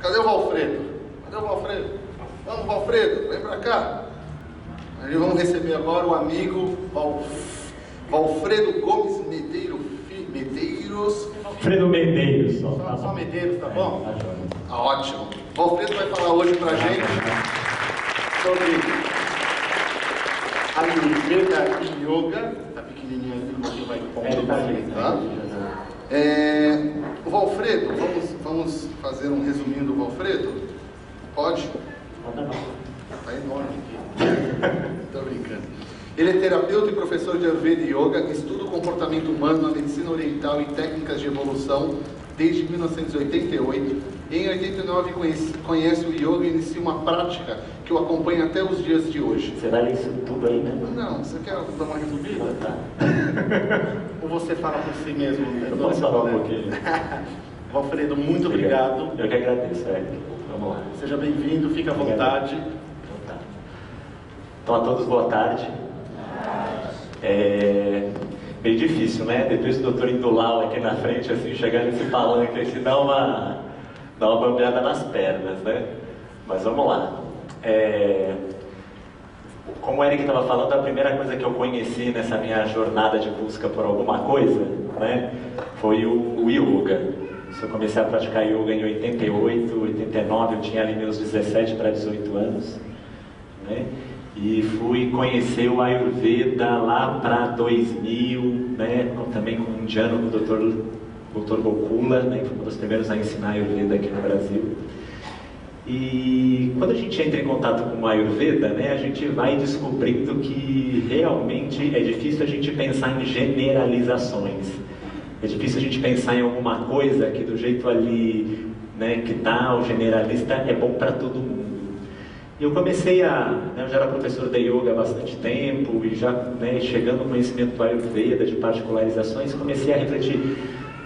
Cadê o Valfredo? Cadê o Valfredo? Vamos, Valfredo, vem pra cá. Aí vamos receber agora o amigo Valfredo Gomes Medeiros. Valfredo Medeiros. Só Medeiros, tá bom? Tá jóia. Tá ótimo. O Valfredo vai falar hoje pra gente sobre a Ayurveda e Yoga. Tá pequenininho ali, o Valfredo vai completar. O Valfredo, vamos fazer um resuminho do Valfredo? Pode? Tá enorme aqui. Tô brincando. Ele é terapeuta e professor de Ayurveda e Yoga, estuda o comportamento humano, a medicina oriental e técnicas de evolução desde 1988. Em 89 conhece o Yoga e inicia uma prática que o acompanha até os dias de hoje. Você vai ler isso tudo aí, né? Não, você quer dar uma resumida? Tá. Ou você fala por si mesmo? Eu posso falar um pouquinho. Valfredo, muito obrigado. Eu que agradeço, Vamos lá. Seja bem-vindo, fique à vontade. Então a todos, boa tarde. Bem difícil, né? Depois do Dr. Indulau aqui na frente, assim, chegar nesse palanque aqui, dá uma bambeada nas pernas, né? Mas vamos lá. Como o Eric estava falando, a primeira coisa que eu conheci nessa minha jornada de busca por alguma coisa, né, foi o yoga. Eu comecei a praticar yoga em 88, 89, eu tinha ali meus 17 para 18 anos, né? E fui conhecer o Ayurveda lá para 2000, né, também com um indiano, o Dr. Gokula, né, que foi um dos primeiros a ensinar Ayurveda aqui no Brasil. E quando a gente entra em contato com o Ayurveda, né, a gente vai descobrindo que realmente é difícil a gente pensar em generalizações. É difícil a gente pensar em alguma coisa que do jeito ali, né, que tá, o generalista é bom para todo mundo. E eu comecei eu já era professor de yoga há bastante tempo, e já, né, chegando ao conhecimento do Ayurveda, de particularizações, comecei a refletir,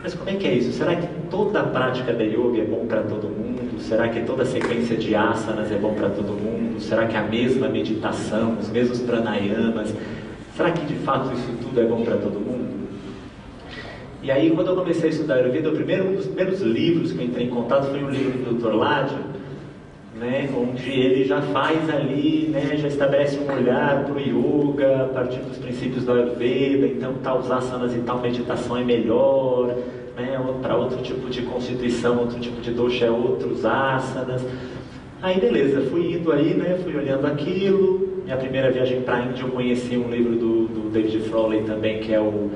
mas como é que é isso? Será que toda a prática de yoga é bom para todo mundo? Será que toda a sequência de asanas é bom para todo mundo? Será que a mesma meditação, os mesmos pranayamas, será que de fato isso tudo é bom para todo mundo? E aí, quando eu comecei a estudar Ayurveda, um dos primeiros livros que eu entrei em contato foi um livro do Dr. Lajja, né, onde ele já faz ali, né, já estabelece um olhar para o yoga, a partir dos princípios do Ayurveda, então tais asanas e tal meditação é melhor, né, para outro tipo de constituição, outro tipo de dosha é outros asanas. Aí beleza, fui indo aí, né, fui olhando aquilo. Minha primeira viagem para a Índia eu conheci um livro do David Frawley também, que é o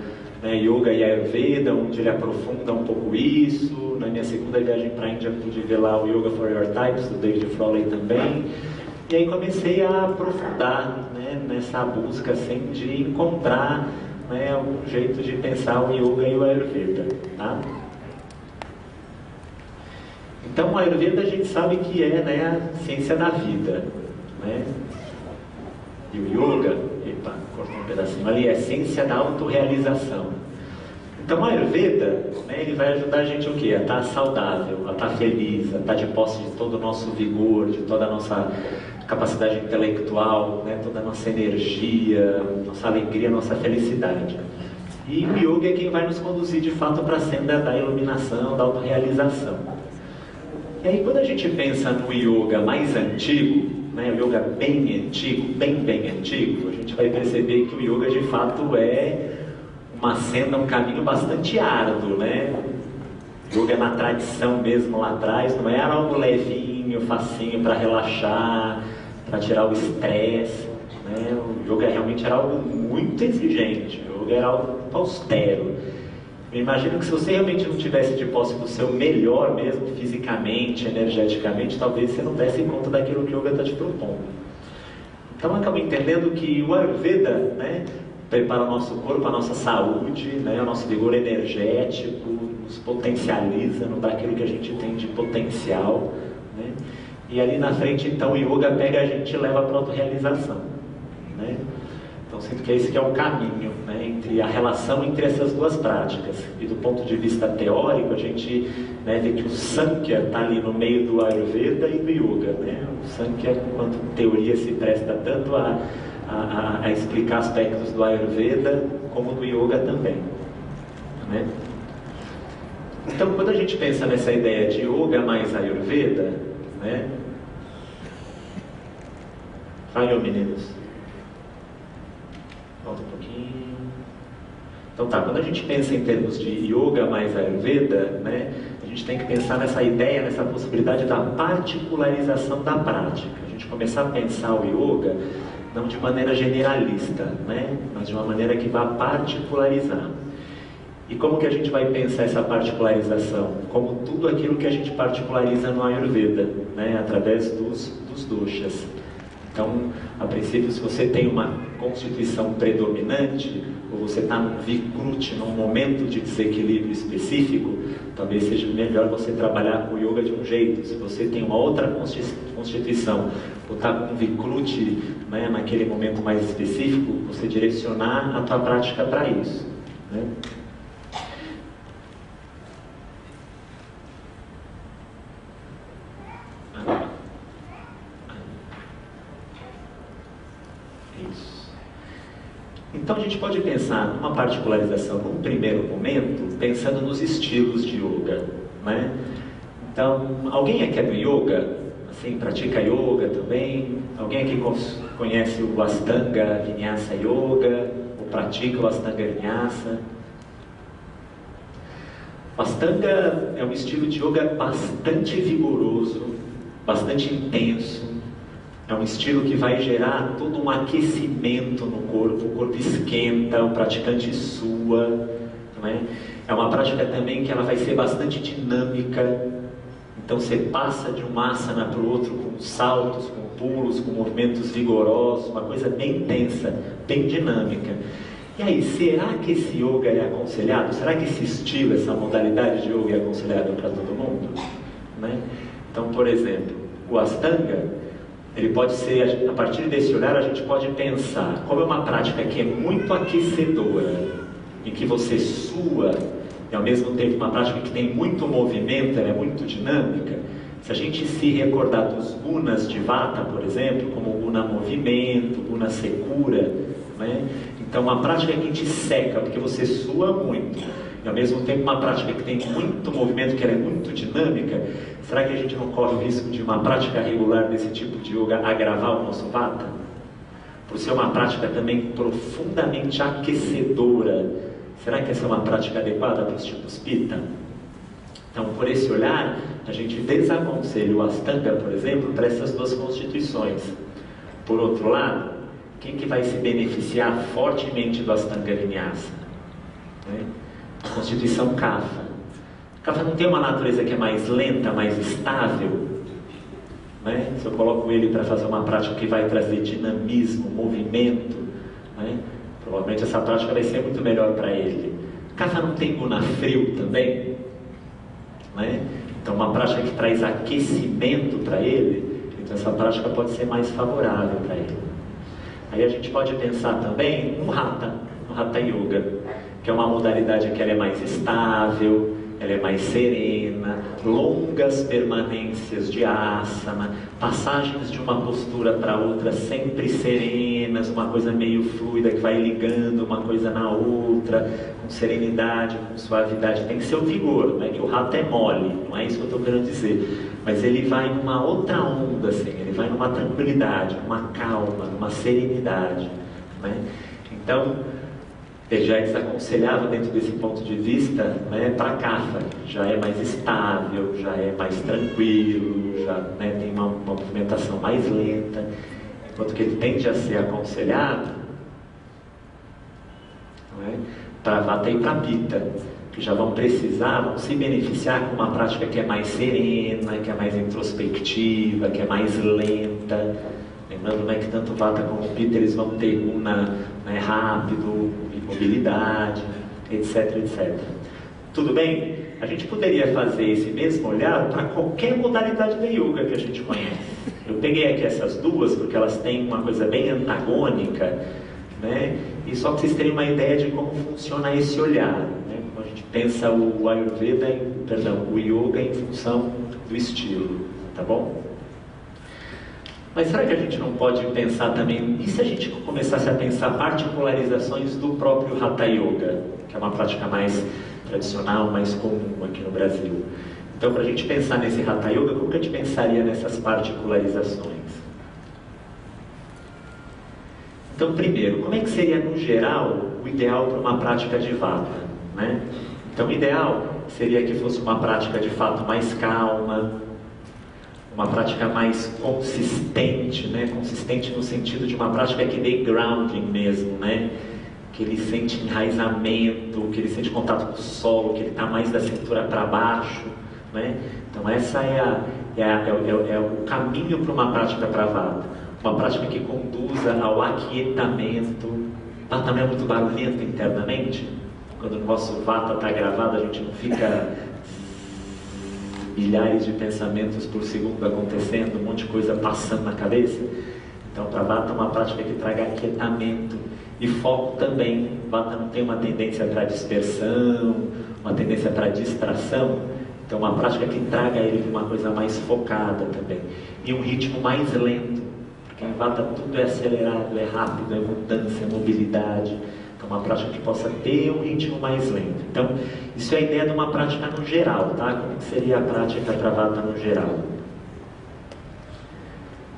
Yoga e Ayurveda, onde ele aprofunda um pouco isso. Na minha segunda viagem para a Índia pude ver lá o Yoga for Your Types, do David Frawley também. E aí comecei a aprofundar, né, nessa busca assim, de encontrar, né, algum jeito de pensar o Yoga e o Ayurveda. Tá? Então o Ayurveda a gente sabe que é, né, a ciência da vida. Né? E o Yoga, cortou um pedacinho ali, é a ciência da autorrealização. Então o Ayurveda, né, ele vai ajudar a gente o quê? A estar saudável, a estar feliz, a estar de posse de todo o nosso vigor, de toda a nossa capacidade intelectual, né, toda a nossa energia, nossa alegria, nossa felicidade. E o Yoga é quem vai nos conduzir de fato para a senda da iluminação, da autorrealização. E aí quando a gente pensa no Yoga mais antigo, né, o Yoga bem antigo, bem antigo, a gente vai perceber que o Yoga de fato é uma senda, um caminho bastante árduo, né? Yoga na tradição mesmo lá atrás, não era algo levinho, facinho para relaxar, para tirar o estresse, né? O Yoga realmente era algo muito exigente, o Yoga era algo muito austero. Eu imagino que se você realmente não tivesse de posse do seu melhor mesmo, fisicamente, energeticamente, talvez você não desse conta daquilo que o Yoga está te propondo. Então eu acabo entendendo que o Ayurveda, né, prepara o nosso corpo, a nossa saúde, né, o nosso vigor energético, nos potencializa, nos dá aquilo que a gente tem de potencial, né? E ali na frente, então, o Yoga pega a gente e leva para a autorrealização, né? Então, sinto que esse que é o caminho, né, entre a relação entre essas duas práticas. E do ponto de vista teórico, a gente, né, vê que o Sankhya está ali no meio do Ayurveda e do Yoga, né? O Sankhya, enquanto teoria, se presta tanto a explicar aspectos do Ayurveda como do Yoga também, né? Então, quando a gente pensa nessa ideia de yoga mais Ayurveda, né? Vai, meninos. Volta um pouquinho. Então tá, quando a gente pensa em termos de yoga mais Ayurveda, né? A gente tem que pensar nessa ideia, nessa possibilidade da particularização da prática. A gente começar a pensar o yoga não de maneira generalista, né? Mas de uma maneira que vá particularizar. E como que a gente vai pensar essa particularização? Como tudo aquilo que a gente particulariza no Ayurveda, né? Através dos doshas. Então, a princípio, se você tem uma constituição predominante, ou você está num vikruti, num momento de desequilíbrio específico, talvez seja melhor você trabalhar com o yoga de um jeito. Se você tem uma outra constituição, ou está com um vikruti, né, naquele momento mais específico, você direcionar a tua prática para isso, né? Então a gente pode pensar numa particularização num primeiro momento, pensando nos estilos de yoga, né? Então, alguém aqui é do yoga? Assim, pratica yoga também? Alguém aqui conhece o Ashtanga Vinyasa Yoga? Ou pratica o Ashtanga Vinyasa? O Ashtanga é um estilo de yoga bastante vigoroso, bastante intenso. É um estilo que vai gerar todo um aquecimento no corpo, o corpo esquenta, o praticante sua, não é? É uma prática também que ela vai ser bastante dinâmica, então você passa de um asana para o outro com saltos, com pulos, com movimentos vigorosos, uma coisa bem intensa, bem dinâmica. E aí, será que esse yoga é aconselhado? Será que esse estilo, essa modalidade de yoga é aconselhado para todo mundo? Né? Então, por exemplo, o Ashtanga, ele pode ser, a partir desse olhar, a gente pode pensar, como é uma prática que é muito aquecedora, em que você sua, e ao mesmo tempo uma prática que tem muito movimento, ela é muito dinâmica. Se a gente se recordar dos gunas de Vata, por exemplo, como o guna movimento, guna secura, né? Então uma prática que te seca, porque você sua muito, e ao mesmo tempo uma prática que tem muito movimento, que ela é muito dinâmica, será que a gente não corre o risco de uma prática regular desse tipo de yoga agravar o nosso Vata? Por ser uma prática também profundamente aquecedora, será que essa é uma prática adequada para os tipos Pitta? Então, por esse olhar, a gente desaconselha o Ashtanga, por exemplo, para essas duas constituições. Por outro lado, quem que vai se beneficiar fortemente do Ashtanga Vinyasa? Né? A constituição Kapha. Kapha não tem uma natureza que é mais lenta, mais estável, né? Se eu coloco ele para fazer uma prática que vai trazer dinamismo, movimento, né? Provavelmente essa prática vai ser muito melhor para ele. Kapha não tem guna frio também, né? Então uma prática que traz aquecimento para ele, então essa prática pode ser mais favorável para ele. Aí a gente pode pensar também no Hatha Yoga, que é uma modalidade que ela é mais estável, ela é mais serena, longas permanências de asana, passagens de uma postura para outra sempre serenas, uma coisa meio fluida que vai ligando uma coisa na outra, com serenidade, com suavidade. Tem que ser o vigor, né? Que o Hatha é mole, não é isso que eu estou querendo dizer. Mas ele vai numa outra onda, assim, ele vai numa tranquilidade, numa calma, numa serenidade, né? Então, ele já é desaconselhável dentro desse ponto de vista, né, para Kapha, já é mais estável, já é mais tranquilo, já, né, tem uma movimentação mais lenta, enquanto que ele tende a ser aconselhado, né, para Vata e para Pitta, que já vão se beneficiar com uma prática que é mais serena, que é mais introspectiva, que é mais lenta. Lembrando, né, que tanto Vata como Pitta eles vão ter guna, né, rápido, mobilidade, etc, etc. Tudo bem? A gente poderia fazer esse mesmo olhar para qualquer modalidade de yoga que a gente conhece. Eu peguei aqui essas duas porque elas têm uma coisa bem antagônica, né? E só para vocês terem uma ideia de como funciona esse olhar, né? Como a gente pensa o Ayurveda, o yoga em função do estilo, tá bom? Mas será que a gente não pode pensar também, e se a gente começasse a pensar particularizações do próprio Hatha Yoga, que é uma prática mais tradicional, mais comum aqui no Brasil. Então, para a gente pensar nesse Hatha Yoga, como que a gente pensaria nessas particularizações? Então, primeiro, como é que seria, no geral, o ideal para uma prática de Vata, né? Então, o ideal seria que fosse uma prática, de fato, mais calma, uma prática mais consistente, né? Consistente no sentido de uma prática que dê grounding mesmo, né? Que ele sente enraizamento, que ele sente contato com o solo, que ele está mais da cintura para baixo, né? Então, essa é o caminho para uma prática para Vata. Uma prática que conduza ao aquietamento. Vata não é muito barulhento internamente? Quando o nosso Vata está gravado, a gente não fica milhares de pensamentos por segundo acontecendo, um monte de coisa passando na cabeça. Então, para Vata é uma prática que traga aquietamento e foco também. Vata não tem uma tendência para dispersão, uma tendência para distração. Então, uma prática que traga ele uma coisa mais focada também. E um ritmo mais lento. Em Vata tudo é acelerado, é rápido, é mudança, é mobilidade. Então, uma prática que possa ter um ritmo mais lento. Então, isso é a ideia de uma prática no geral, tá? Como que seria a prática para Vata no geral?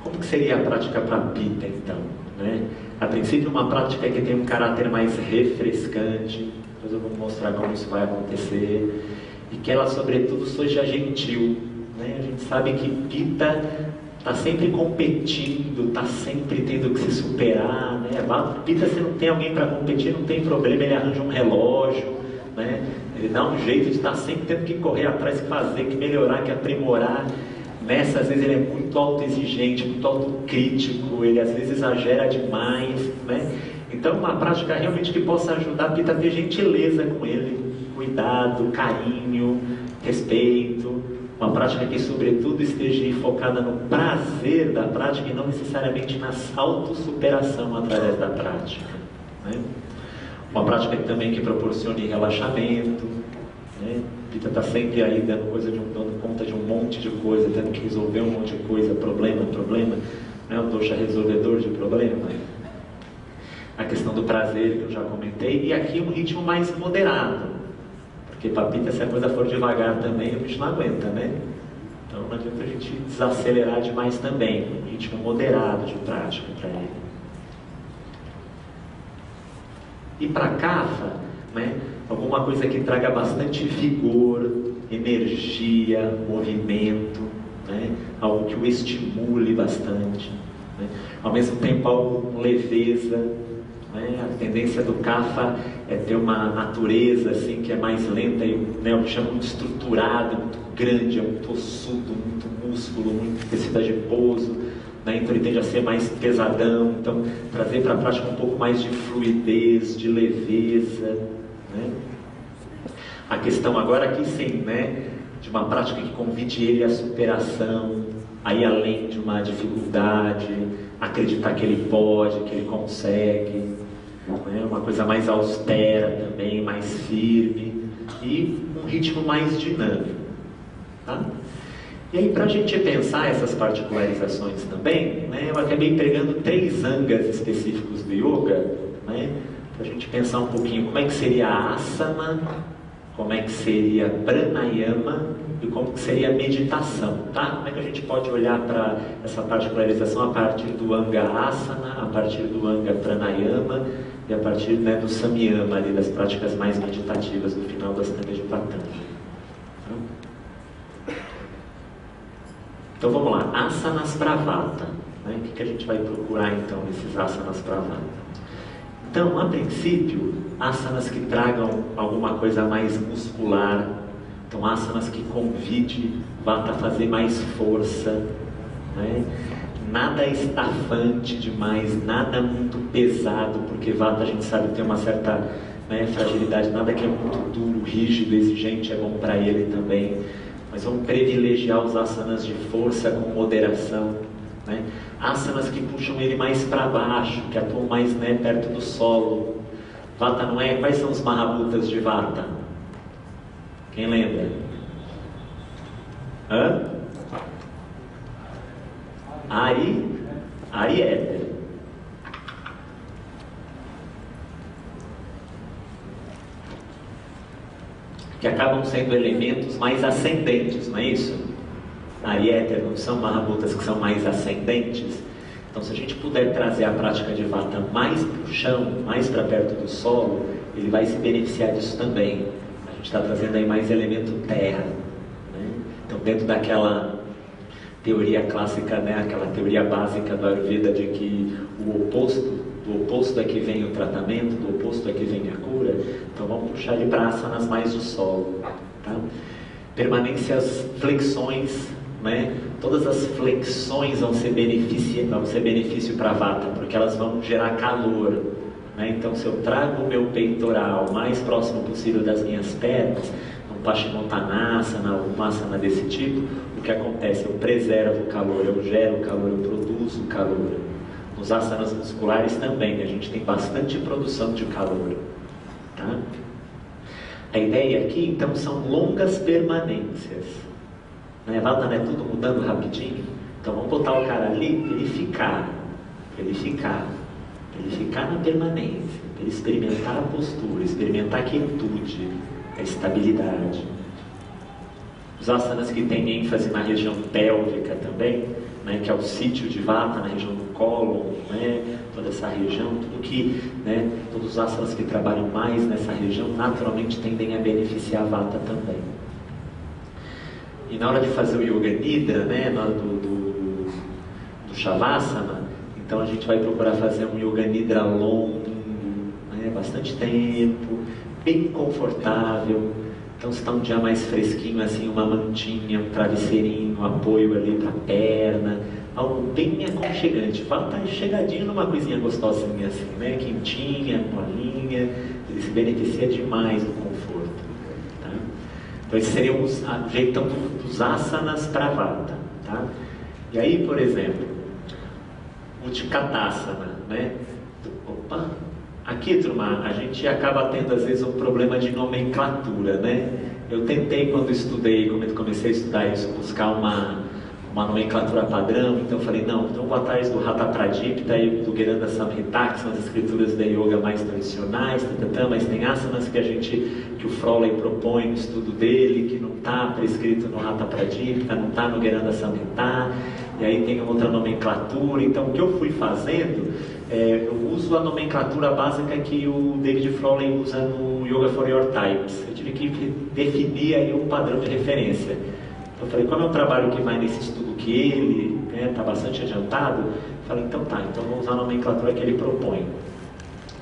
Como que seria a prática para Pitta, então? Né? A princípio, uma prática que tem um caráter mais refrescante. Depois eu vou mostrar como isso vai acontecer. E que ela, sobretudo, seja gentil. Né? A gente sabe que Pitta está sempre competindo, está sempre tendo que se superar, né? Pitta, se não tem alguém para competir, não tem problema, ele arranja um relógio, né? Ele dá um jeito de estar sempre tendo que correr atrás, que fazer, que melhorar, que aprimorar. Nessa, às vezes, ele é muito autoexigente, muito autocrítico, ele às vezes exagera demais, né? Então, uma prática realmente que possa ajudar a Pitta a ter gentileza com ele, cuidado, carinho, respeito. Uma prática que, sobretudo, esteja focada no prazer da prática e não necessariamente na autossuperação através da prática. Né? Uma prática também que proporcione relaxamento. Né? Pitta está sempre aí dando conta de um monte de coisa, tendo que resolver um monte de coisa, problema, né? O dosha resolvedor de problema. A questão do prazer, que eu já comentei, e aqui um ritmo mais moderado. Porque para Pitta, se a coisa for devagar também, a gente não aguenta, né? Então não adianta a gente desacelerar demais também. Um ritmo moderado de prática para ele. E para Kapha, né? Alguma coisa que traga bastante vigor, energia, movimento, né? Algo que o estimule bastante. Né? Ao mesmo tempo, algo com leveza. Né? A tendência do Kapha é ter uma natureza assim, que é mais lenta, e, né, eu chamo muito estruturado, muito grande, é muito ossudo, muito músculo, muito tecido adiposo, né? Então ele tende a ser mais pesadão. Então, trazer para a prática um pouco mais de fluidez, de leveza. Né? A questão agora aqui sim, né, de uma prática que convide ele à superação, a ir além de uma dificuldade, acreditar que ele pode, que ele consegue, né? Uma coisa mais austera também, mais firme e um ritmo mais dinâmico. Tá? E aí, para a gente pensar essas particularizações também, né, eu acabei pegando 3 angas específicos do yoga, né, para a gente pensar um pouquinho como é que seria a asana, como é que seria pranayama e como que seria a meditação, tá? Como é que a gente pode olhar para essa particularização a partir do anga asana, a partir do anga pranayama e a partir, né, do samyama, ali, das práticas mais meditativas do final das Tangas de Patanjali. Então vamos lá, asanas para Vata. Né? O que a gente vai procurar então nesses asanas para Vata? Então, a princípio, asanas que tragam alguma coisa mais muscular. Então, asanas que convide Vata a fazer mais força. Né? Nada estafante demais, nada muito pesado, porque Vata, a gente sabe, tem uma certa, né, fragilidade. Nada que é muito duro, rígido, exigente é bom para ele também. Mas vamos privilegiar os asanas de força com moderação. Né? Asanas que puxam ele mais para baixo, que atuam mais, né, perto do solo. Vata não é? Quais são os Mahabhutas de Vata? Quem lembra? Ari éter. que acabam sendo elementos mais ascendentes, não é isso? Ariéter não são Mahabhutas que são mais ascendentes? Então, se a gente puder trazer a prática de Vata mais para o chão, mais para perto do solo, ele vai se beneficiar disso também. A gente está trazendo aí mais elemento terra, né? Então, dentro daquela teoria clássica, né, aquela teoria básica do Ayurveda de que do oposto é que vem o tratamento, do oposto é que vem a cura, então vamos puxar de para asanas mais do solo, tá? Permanências, flexões, né? Todas as flexões vão ser benefício para a Vata, porque elas vão gerar calor, né? Então, se eu trago o meu peitoral mais próximo possível das minhas pernas, um Paschimottanasana, uma asana desse tipo, o que acontece? Eu preservo o calor, eu gero calor, eu produzo calor. Nos asanas musculares também, a gente tem bastante produção de calor, tá? A ideia aqui, então, são longas permanências. Né? Vata, né? Tudo mudando rapidinho. Então, vamos botar o cara ali para ele ficar na permanência, para ele experimentar a postura, experimentar a quietude, a estabilidade. Os asanas que têm ênfase na região pélvica também, né, que é o sítio de Vata, na região do cólon, né, toda essa região, tudo que, né, todos os asanas que trabalham mais nessa região naturalmente tendem a beneficiar a Vata também. E na hora de fazer o Yoga Nidra, né, na hora do Shavasana, então a gente vai procurar fazer um Yoga Nidra longo, né, bastante tempo, bem confortável. Então, se está um dia mais fresquinho, assim, uma mantinha, um travesseirinho, um apoio ali para a perna, algo bem aconchegante. Vai estar chegadinho numa coisinha gostosinha, assim, né? Quentinha, molinha, ele se beneficia demais do conforto. Tá? Então, esse seria o jeitão dos asanas para Vata. Tá? E aí, por exemplo, Utkatasana, né? Opa! Aqui, turma, a gente acaba tendo às vezes um problema de nomenclatura, né? Eu tentei, quando estudei, quando comecei a estudar isso, buscar uma nomenclatura padrão, então eu falei, não, então vou atrás do Hatha Pradipta e do Gheranda Samhita, que são as escrituras da yoga mais tradicionais, mas tem asanas que o Frolley propõe no estudo dele, que não está prescrito no Hatha Pradipta, não está no Gheranda Samhita, e aí tem outra nomenclatura. Então, o que eu fui fazendo, eu uso a nomenclatura básica que o David Frolley usa no Yoga for Your Types. Eu tive que definir aí um padrão de referência. Eu falei, como é um trabalho que vai nesse estudo que ele está bastante adiantado, eu falei, então tá, então vou usar a nomenclatura que ele propõe.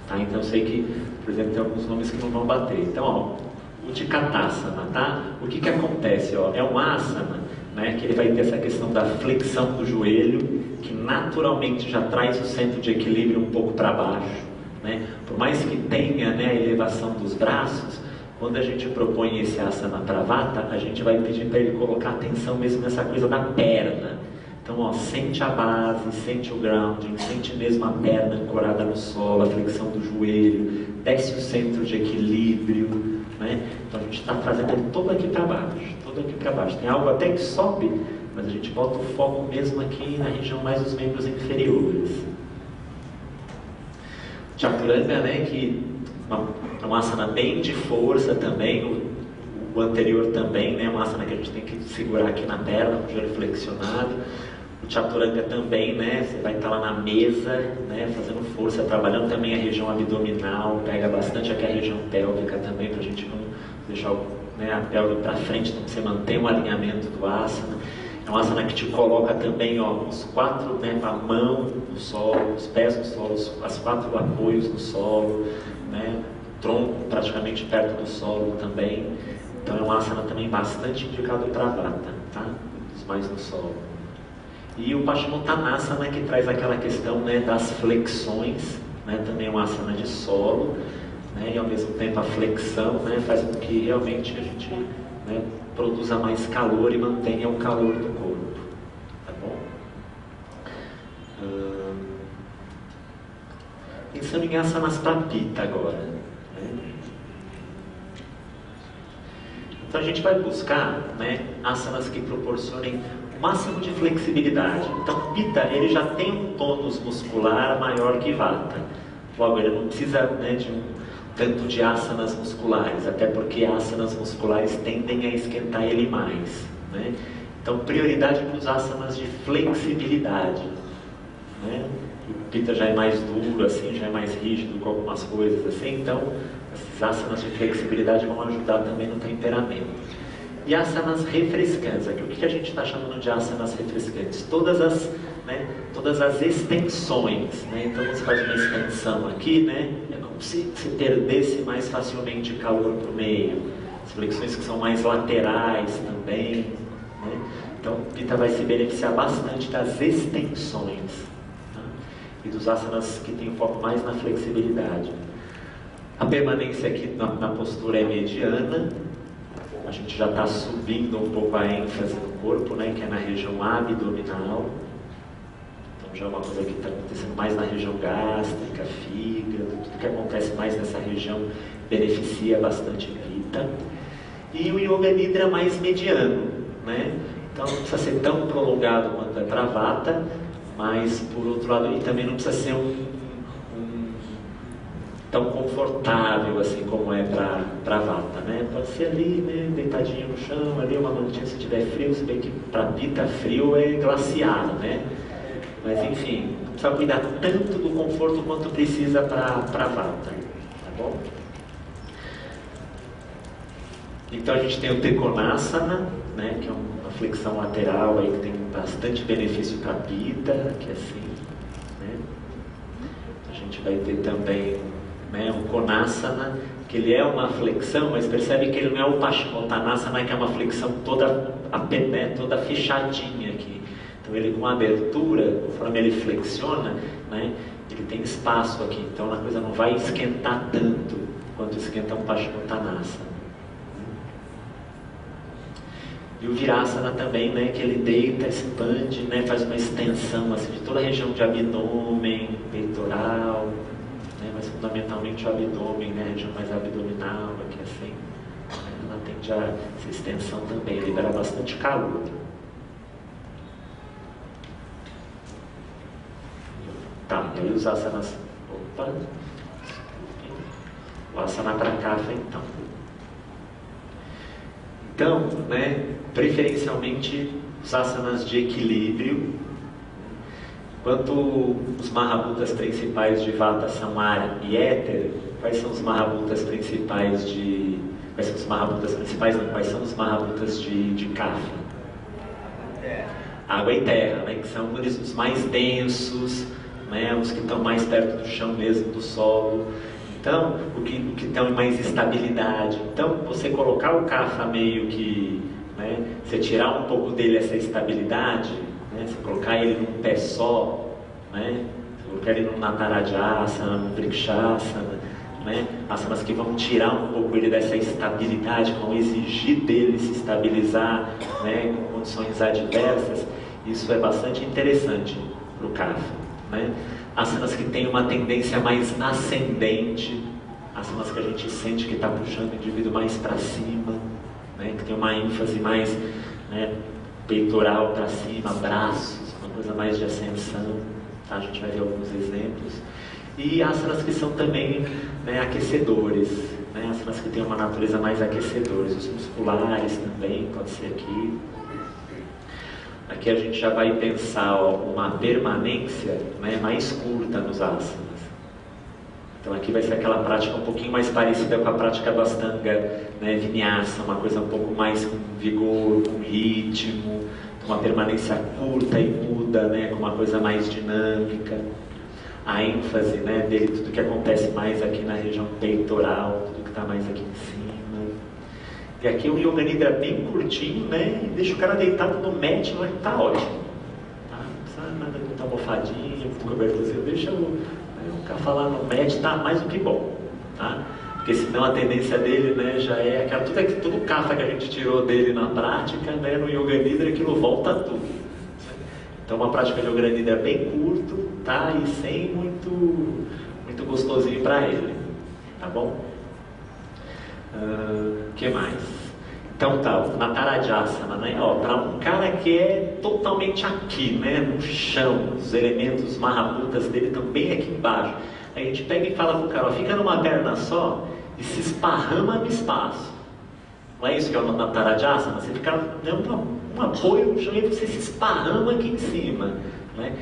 Tá? Então eu sei que, por exemplo, tem alguns nomes que não vão bater. Então, ó, Utkatasana, tá? O que acontece? Ó, é um asana, né, que ele vai ter essa questão da flexão do joelho, que naturalmente já traz o centro de equilíbrio um pouco para baixo. Né? Por mais que tenha, né, a elevação dos braços, quando a gente propõe esse asana para Vata, a gente vai pedir para ele colocar atenção mesmo nessa coisa da perna. Então, ó, sente a base, sente o grounding, sente mesmo a perna ancorada no solo, a flexão do joelho, desce o centro de equilíbrio, né? Então a gente está trazendo ele todo aqui para baixo, todo aqui para baixo. Tem algo até que sobe, mas a gente bota o foco mesmo aqui na região mais dos membros inferiores. Chaturanga, né, que é uma asana bem de força também, o anterior também, né, uma asana que a gente tem que segurar aqui na perna, com o joelho flexionado. O Chaturanga também, né, você vai estar lá na mesa, né, fazendo força, trabalhando também a região abdominal, pega bastante aqui a região pélvica também, para a gente não deixar, né, a pelve para frente, então você mantém o alinhamento do asana. É um asana que te coloca também, ó, os quatro, né, a mão no solo, os pés no solo, as quatro apoios no solo, né, tronco praticamente perto do solo também. Então é um asana também bastante indicado para Vata, tá? Os mais no solo. E o Paschimottanasana, que traz aquela questão, né, das flexões, né, também é um asana de solo, né, e ao mesmo tempo a flexão, né, faz com que realmente a gente, né, produza mais calor e mantenha o calor do corpo, tá bom? Pensando em asanas para Pitta agora, né? Então a gente vai buscar, né, asanas que proporcionem o máximo de flexibilidade. Então Pitta, ele já tem um tônus muscular maior que Vata, logo ele não precisa, né, de tanto de asanas musculares, até porque asanas musculares tendem a esquentar ele mais, né? Então, prioridade para os asanas de flexibilidade, né? O Pitta já é mais duro, assim, já é mais rígido com algumas coisas, assim, então, esses asanas de flexibilidade vão ajudar também no temperamento. E asanas refrescantes, aqui o que a gente está chamando de asanas refrescantes? Todas as extensões, né? Então você faz uma extensão aqui, né? É como se você perdesse mais facilmente calor para o meio. As flexões que são mais laterais também, né? Então o Pitta vai se beneficiar bastante das extensões, tá? E dos asanas que tem foco mais na flexibilidade. A permanência aqui na postura é mediana. A gente já está subindo um pouco a ênfase no corpo, né, que é na região abdominal. Então já é uma coisa que está acontecendo mais na região gástrica, fígado, tudo que acontece mais nessa região beneficia bastante Pitta. E o Yoga Nidra mais mediano, né? Então não precisa ser tão prolongado quanto é para Vata, mas por outro lado, e também não precisa ser tão confortável assim como é para Vata, né? Pode ser ali, né, deitadinho no chão, ali uma mantinha se tiver frio, se bem que para Pitta frio é glaciar, né? Mas enfim, não precisa cuidar tanto do conforto quanto precisa para Vata, tá bom? Então a gente tem o Trikonasana, né, que é uma flexão lateral aí que tem bastante benefício para Pitta, que é assim, né? A gente vai ter também, né, o Konasana, que ele é uma flexão, mas percebe que ele não é o Paschimottanasana, que é uma flexão toda a pé, né, toda fechadinha aqui. Então ele com abertura, conforme ele flexiona, né, ele tem espaço aqui, então a coisa não vai esquentar tanto quanto esquenta um Paschimottanasana. E o Virasana também, né, que ele deita, expande, né, faz uma extensão assim, de toda a região de abdômen, peitoral, mas fundamentalmente o abdômen, né, a região mais abdominal, aqui assim, né, ela tende a essa extensão também, libera bastante calor. Tá, e aí os asanas, o asana Prakasa então. Então, né, preferencialmente os asanas de equilíbrio. Quanto os Mahabhutas principais de Vata são ar e éter, quais são os Mahabhutas principais de... Quais são os Mahabhutas principais? Não, quais são os Mahabhutas de Kapha? Água e terra, né, que são os mais densos, né, os que estão mais perto do chão mesmo, do solo. Então, o que estão em mais estabilidade. Então, você colocar o Kapha meio que... Né, você tirar um pouco dele essa estabilidade... Né? Se colocar ele num pé só, né? Se colocar ele num Natarajasana, num Vrikshasana, né? Asanas que vão tirar um pouco ele dessa estabilidade, vão exigir dele se estabilizar, né, com condições adversas, isso é bastante interessante para o Kapha, né? Asanas que têm uma tendência mais ascendente, asanas que a gente sente que está puxando o indivíduo mais para cima, né, que tem uma ênfase mais, né, peitoral para cima, braços, uma coisa mais de ascensão, tá? A gente vai ver alguns exemplos. E asanas que são também, né, aquecedores, né? Asanas que têm uma natureza mais aquecedores, os musculares também, pode ser aqui. Aqui a gente já vai pensar, ó, uma permanência, né, mais curta nos asanas. Então aqui vai ser aquela prática um pouquinho mais parecida com a prática do Astanga, né, Vinyasa, uma coisa um pouco mais com vigor, com ritmo, uma permanência curta e muda, né, com uma coisa mais dinâmica. A ênfase, né, dele, tudo que acontece mais aqui na região peitoral, tudo que está mais aqui em cima. E aqui o Yoga Nidra bem curtinho, né, e deixa o cara deitado no mat, mas tá ótimo. Tá? Não precisa nada de botar almofadinha, cobertorzinho, deixa o Kapha lá no mat, tá mais do que bom, tá? Porque senão a tendência dele, né, já é aquela, tudo o Kapha que a gente tirou dele na prática, né, no Yoga Nidra, aquilo volta tudo. Então uma prática de Yoga Nidra bem curto, tá? E sem muito gostosinho para ele, tá bom? Que mais? Então tá, o Natarajasana, né? Para um cara que é totalmente aqui, né, no chão, os elementos Mahabhutas dele estão bem aqui embaixo. Aí a gente pega e fala pro cara, ó, fica numa perna só e se esparrama no espaço. Não é isso que é o Nataraja-asana? Você fica um apoio no joelho, você se esparrama aqui em cima, né?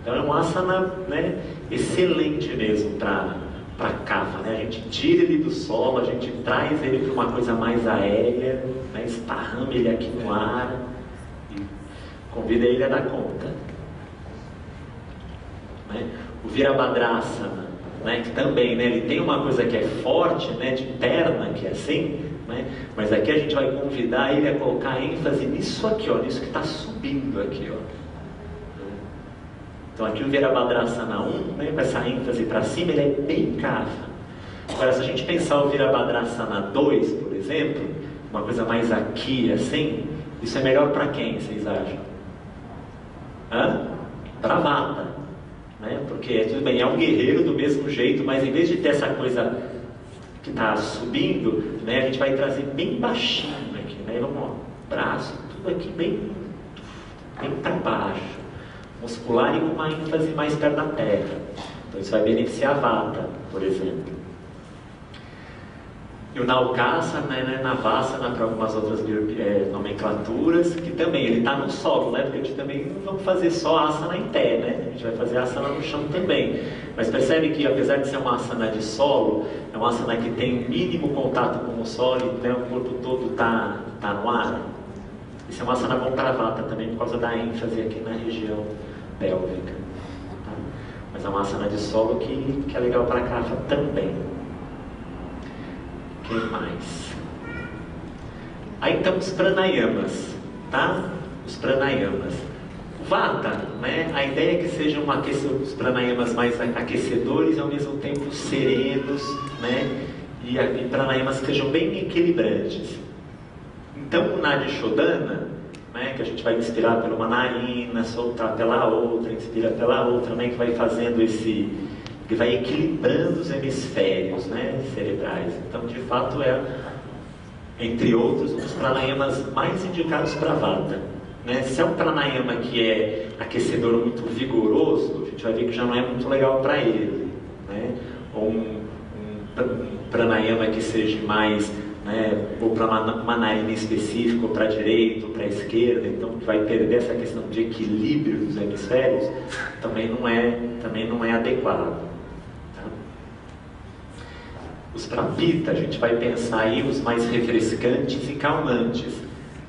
Então é um asana, né, excelente mesmo para kapha, né? A gente tira ele do solo, a gente traz ele para uma coisa mais aérea, né? Esparrama ele aqui no ar e convida ele a dar conta, né? O Virabhadrasana, né, que também, né, ele tem uma coisa que é forte, né, de perna, que é assim, né, mas aqui a gente vai convidar ele a colocar ênfase nisso aqui, ó, nisso que está subindo aqui, ó. Então aqui o Virabhadrasana 1, né, com essa ênfase para cima, ele é bem kapha. Agora, se a gente pensar o Virabhadrasana 2, por exemplo, uma coisa mais aqui, assim, isso é melhor para quem, vocês acham? Para Vata, né? Porque tudo bem, é um guerreiro do mesmo jeito, mas em vez de ter essa coisa que está subindo, né, a gente vai trazer bem baixinho aqui, né? Vamos, ó, braço, tudo aqui bem para baixo, muscular e com uma ênfase mais perto da terra. Então isso vai beneficiar a Vata, por exemplo. E o Naukasana, né, Navasana para algumas outras nomenclaturas, que também ele está no solo, né? Porque a gente também não vamos fazer só asana em pé, né? A gente vai fazer asana no chão também. Mas percebe que apesar de ser uma asana de solo, é uma asana que tem um mínimo contato com o solo, né? O corpo todo está no ar. Isso é uma asana bom para Vata também, por causa da ênfase aqui na região pélvica. Tá? Mas é uma asana de solo que é legal para kapha também. O que mais? Aí então os pranayamas, tá? Os pranayamas. O Vata, né? A ideia é que sejam os pranayamas mais aquecedores e ao mesmo tempo serenos, né? E pranayamas que sejam bem equilibrantes. Então o Nadi Shodhana, né? Que a gente vai inspirar por uma narina, soltar pela outra, inspira pela outra, né? Que vai fazendo que vai equilibrando os hemisférios, né, cerebrais. Então, de fato, é, entre outros, um dos pranayamas mais indicados para Vata. Né? Se é um pranayama que é aquecedor muito vigoroso, a gente vai ver que já não é muito legal para ele. Né? Ou um pranayama que seja mais, né, ou para uma narina específica, ou para a direita, ou para a esquerda, então que vai perder essa questão de equilíbrio dos hemisférios, também não é adequado. Os Prapita, a gente vai pensar aí os mais refrescantes e calmantes.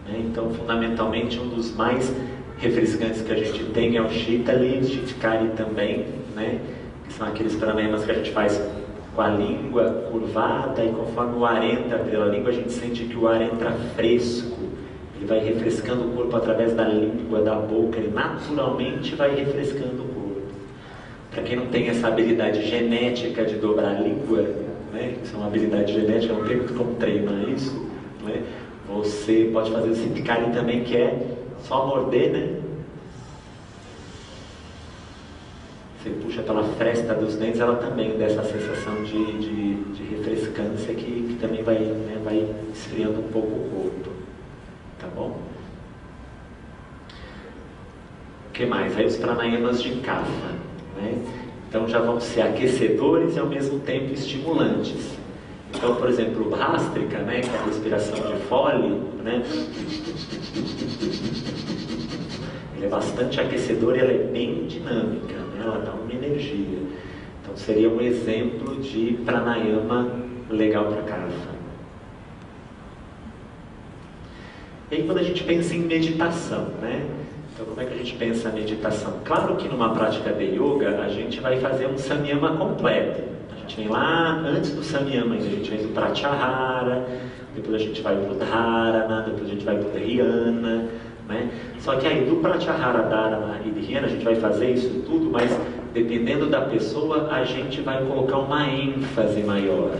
Né? Então, fundamentalmente, um dos mais refrescantes que a gente tem é o Shitali, Shitkari também, né? Que são aqueles pranayamas que a gente faz com a língua curvada e conforme o ar entra pela língua, a gente sente que o ar entra fresco. Ele vai refrescando o corpo através da língua, da boca, ele naturalmente vai refrescando o corpo. Para quem não tem essa habilidade genética de dobrar a língua, né, isso é uma habilidade genética, não tem muito como treinar isso, né? Você pode fazer o Siddhikari também, que é só morder, né? Você puxa pela fresta dos dentes, ela também dá essa sensação de refrescância que também vai, né, vai esfriando um pouco o corpo. Tá bom? O que mais? Aí os pranayamas de kapha, né? Então já vão ser aquecedores e ao mesmo tempo estimulantes. Então, por exemplo, o Bhastrika, né, que é a respiração de Foley, né, ele é bastante aquecedor e ela é bem dinâmica, né, ela dá uma energia. Então seria um exemplo de pranayama legal para kapha. E aí quando a gente pensa em meditação, né? Então, como é que a gente pensa a meditação? Claro que numa prática de yoga, a gente vai fazer um samyama completo. A gente vem lá, antes do samyama, a gente vem do pratyahara, depois a gente vai para o dharana, depois a gente vai para o dhyana, né? Só que aí, do pratyahara, dharana e dhyana, a gente vai fazer isso tudo, mas dependendo da pessoa, a gente vai colocar uma ênfase maior.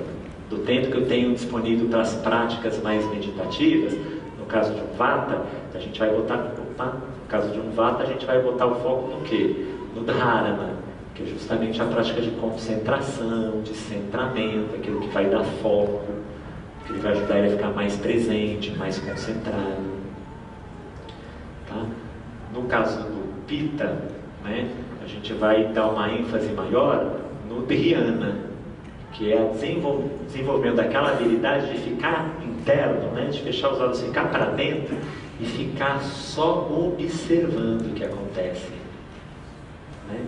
Do tempo que eu tenho disponível para as práticas mais meditativas, no caso de um Vata, a gente vai botar... No caso de um Vata, a gente vai botar o foco no quê? No Dharana, que é justamente a prática de concentração, de centramento, aquilo que vai dar foco, que ele vai ajudar ele a ficar mais presente, mais concentrado. Tá? No caso do Pitta, né, a gente vai dar uma ênfase maior no Dhyana, que é o desenvolvimento daquela habilidade de ficar interno, né? De fechar os olhos, ficar para dentro e ficar só observando o que acontece, né?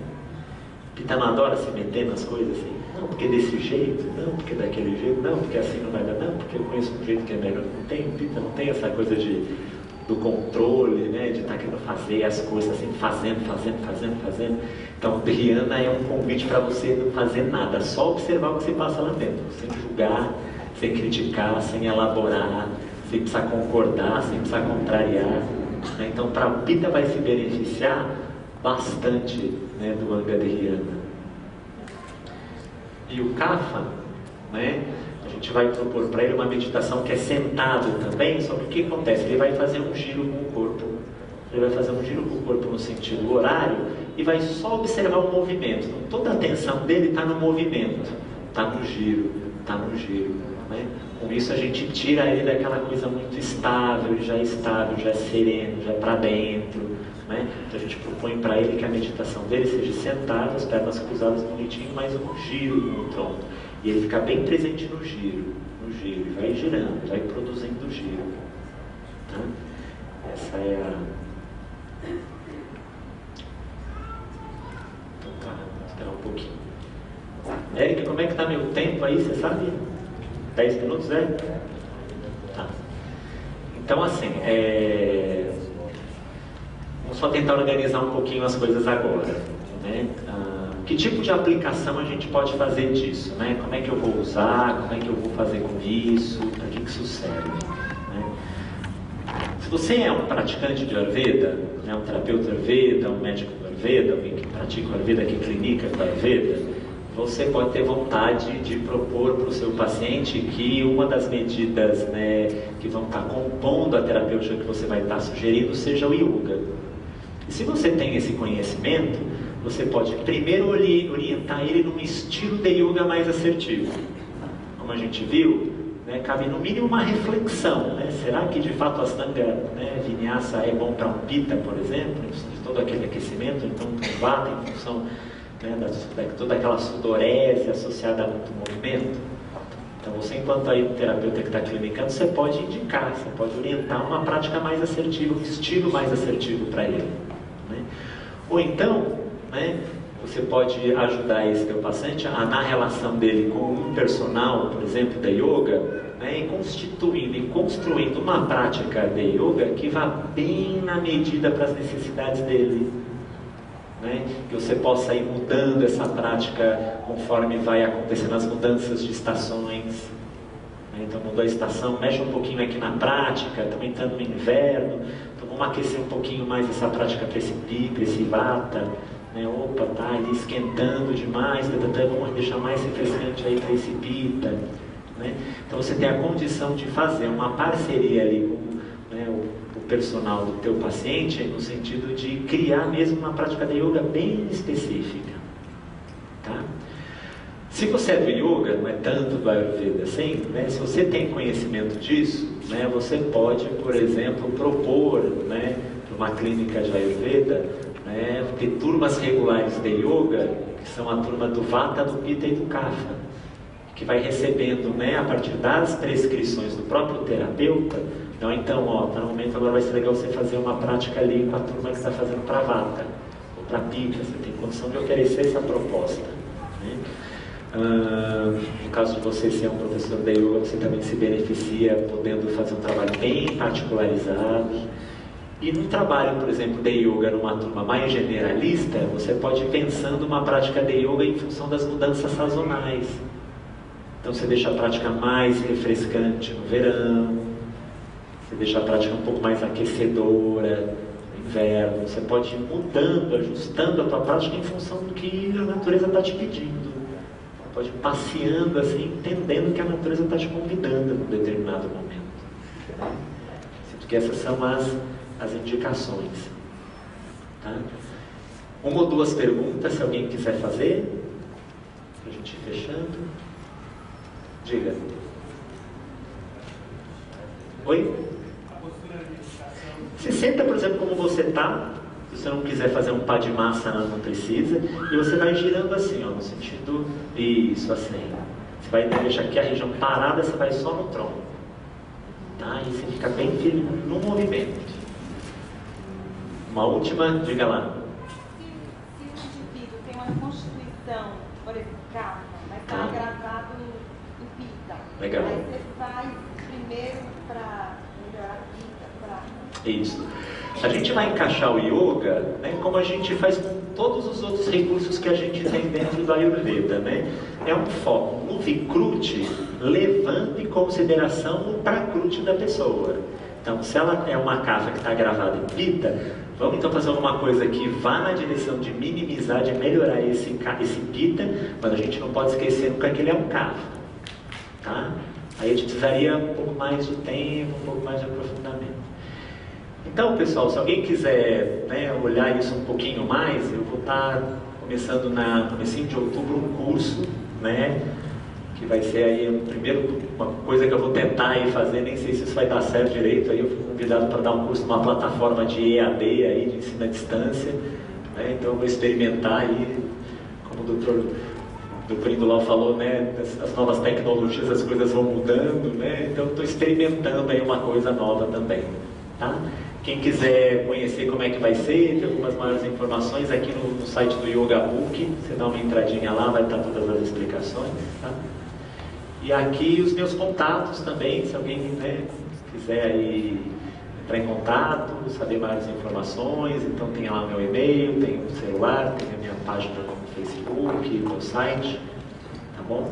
Pita não adora se meter nas coisas assim, não porque desse jeito, não porque daquele jeito, não porque assim não vai dar, não porque eu conheço um jeito que é melhor. Não tem, Pita não tem essa coisa do controle, né? De estar querendo fazer as coisas assim, fazendo. Então, Dhyana é um convite para você não fazer nada, só observar o que se passa lá dentro, sem julgar, sem criticar, sem elaborar, sem precisar concordar, sem precisar contrariar, né? Então, para o Pita vai se beneficiar bastante, né, do Anga Dhyana. E o Kapha, né, a gente vai propor para ele uma meditação que é sentado também, só que o que acontece? Ele vai fazer um giro com o corpo. Ele vai fazer um giro com o corpo no sentido horário e vai só observar o movimento. Então, toda a atenção dele está no movimento, está no giro, né? Com isso a gente tira ele daquela coisa muito estável, já é sereno, já é para dentro, né? Então a gente propõe para ele que a meditação dele seja sentado, as pernas cruzadas bonitinho, mas um giro no tronco. E ele fica bem presente no giro, e vai girando, vai produzindo o giro. Tá? Essa é a... Então tá, vou esperar um pouquinho. Érica, como é que está meu tempo aí, você sabe? 10 minutos, é? Tá. Então assim, vamos só tentar organizar um pouquinho as coisas agora, né? Que tipo de aplicação a gente pode fazer disso, né? Como é que eu vou usar, como é que eu vou fazer com isso, para que isso serve, né? Se você é um praticante de Ayurveda, né, um terapeuta Ayurveda, um médico do Ayurveda, alguém que pratica o Ayurveda, que clinica com Ayurveda, você pode ter vontade de propor para o seu paciente que uma das medidas, né, que vão estar compondo a terapêutica que você vai estar sugerindo seja o Yoga. E se você tem esse conhecimento, você pode primeiro orientar ele num estilo de yoga mais assertivo. Como a gente viu, né, cabe no mínimo uma reflexão, né? Será que de fato a Ashtanga, né, Vinyasa é bom para um Pitta, por exemplo, em função de todo aquele aquecimento, então um Vata em função, né, de toda aquela sudorese associada a muito movimento? Então você, enquanto aí terapeuta que está clinicando, você pode indicar, você pode orientar uma prática mais assertiva, um estilo mais assertivo para ele, né? Ou então, né, você pode ajudar esse teu paciente na relação dele com um personal, por exemplo, da yoga, né, e construindo uma prática de yoga que vá bem na medida para as necessidades dele, né, que você possa ir mudando essa prática conforme vai acontecendo as mudanças de estações, né? Então mudou a estação, mexe um pouquinho aqui na prática, estamos entrando no inverno, então vamos aquecer um pouquinho mais essa prática para esse Vata, né? Opa, tá ali esquentando demais, vamos deixar mais refrescante aí para esse Pitta, né? Então você tem a condição de fazer uma parceria ali com, né, o personal do teu paciente, no sentido de criar mesmo uma prática de yoga bem específica, tá? Se você é do yoga, não é tanto do Ayurveda assim, né? Se você tem conhecimento disso, né, você pode, por exemplo, propor, né, para uma clínica de Ayurveda, né, ter turmas regulares de yoga, que são a turma do Vata, do Pitta e do Kapha, que vai recebendo, né, a partir das prescrições do próprio terapeuta. Então, ó, para o momento agora vai ser legal você fazer uma prática ali com a turma que está fazendo para Vata ou para Pitta. Você tem condição de oferecer essa proposta, né? No caso de você ser um professor de yoga, você também se beneficia podendo fazer um trabalho bem particularizado. E no trabalho, por exemplo, de yoga numa turma mais generalista, você pode ir pensando uma prática de yoga em função das mudanças sazonais. Então você deixa a prática mais refrescante no verão, você deixa a prática um pouco mais aquecedora no inverno. Você pode ir mudando, ajustando a tua prática em função do que a natureza está te pedindo. Você pode ir passeando assim, entendendo que a natureza está te convidando num determinado momento. Porque essas são as indicações, tá? Uma ou duas perguntas, se alguém quiser fazer, para a gente ir fechando. Diga. Oi? Você senta, por exemplo, como você está, Se você não quiser fazer um Padmasana, não precisa. E você vai girando assim, ó, no sentido, isso, assim. Você vai deixar aqui a região parada, você vai só no tronco. Tá? E você fica bem firme no movimento. Uma última, diga lá. Se o indivíduo tem uma constituição, por exemplo, calma, mas está gravado em pita. Legal. Aí você faz primeiro para melhorar a pita, para... Isso. A gente vai encaixar o yoga, né, como a gente faz com todos os outros recursos que a gente tem dentro do Ayurveda, né? É um foco no Vikruti, levando em consideração o Prakruti da pessoa. Então, se ela é uma kapha que está gravada em Pitta, vamos então fazer alguma coisa que vá na direção de minimizar, de melhorar esse Pitta, mas a gente não pode esquecer nunca que ele é um kapha. Tá? Aí a gente precisaria um pouco mais de tempo, um pouco mais de aprofundamento. Então, pessoal, se alguém quiser, né, olhar isso um pouquinho mais, eu vou estar começando no comecinho de outubro um curso, né, que vai ser aí uma coisa que eu vou tentar aí fazer, nem sei se isso vai dar certo direito, aí eu fui convidado para dar um curso numa plataforma de EAD, aí, de ensino à distância, né, então eu vou experimentar aí, como o Dr. Indulau falou, né, as novas tecnologias, as coisas vão mudando, né, então eu estou experimentando aí uma coisa nova também, tá? Quem quiser conhecer como é que vai ser, tem algumas maiores informações aqui no site do Yoga Book, você dá uma entradinha lá, vai estar todas as explicações, tá? E aqui os meus contatos também, se alguém, né, quiser aí entrar em contato, saber maiores informações, então tem lá o meu e-mail, tem o celular, tem a minha página no Facebook, o meu site, tá bom?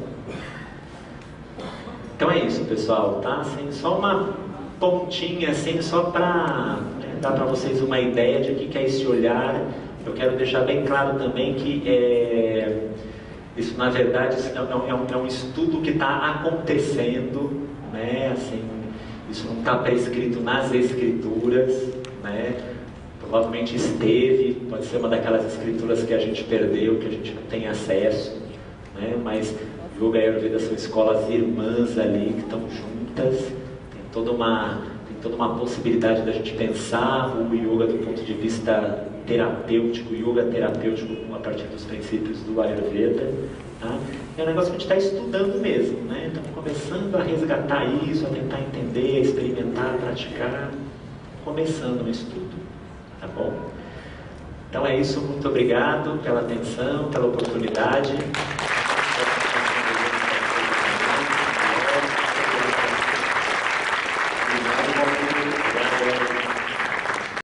Então é isso, pessoal, tá? Assim, só uma pontinha, assim, só para dar para vocês uma ideia de o que é esse olhar. Eu quero deixar bem claro também que isso, na verdade, é um estudo que está acontecendo, né? Assim, isso não está prescrito nas escrituras, né? Provavelmente esteve, pode ser uma daquelas escrituras que a gente perdeu, que a gente não tem acesso, né? Mas Yoga e Ayurveda são escolas irmãs ali, que estão juntas. Tem toda uma possibilidade da gente pensar o yoga do ponto de vista terapêutico, yoga terapêutico a partir dos princípios do Ayurveda. Tá? É um negócio que a gente está estudando mesmo, né? Estamos começando a resgatar isso, a tentar entender, a experimentar, a praticar, começando um estudo, tá bom? Então é isso, muito obrigado pela atenção, pela oportunidade.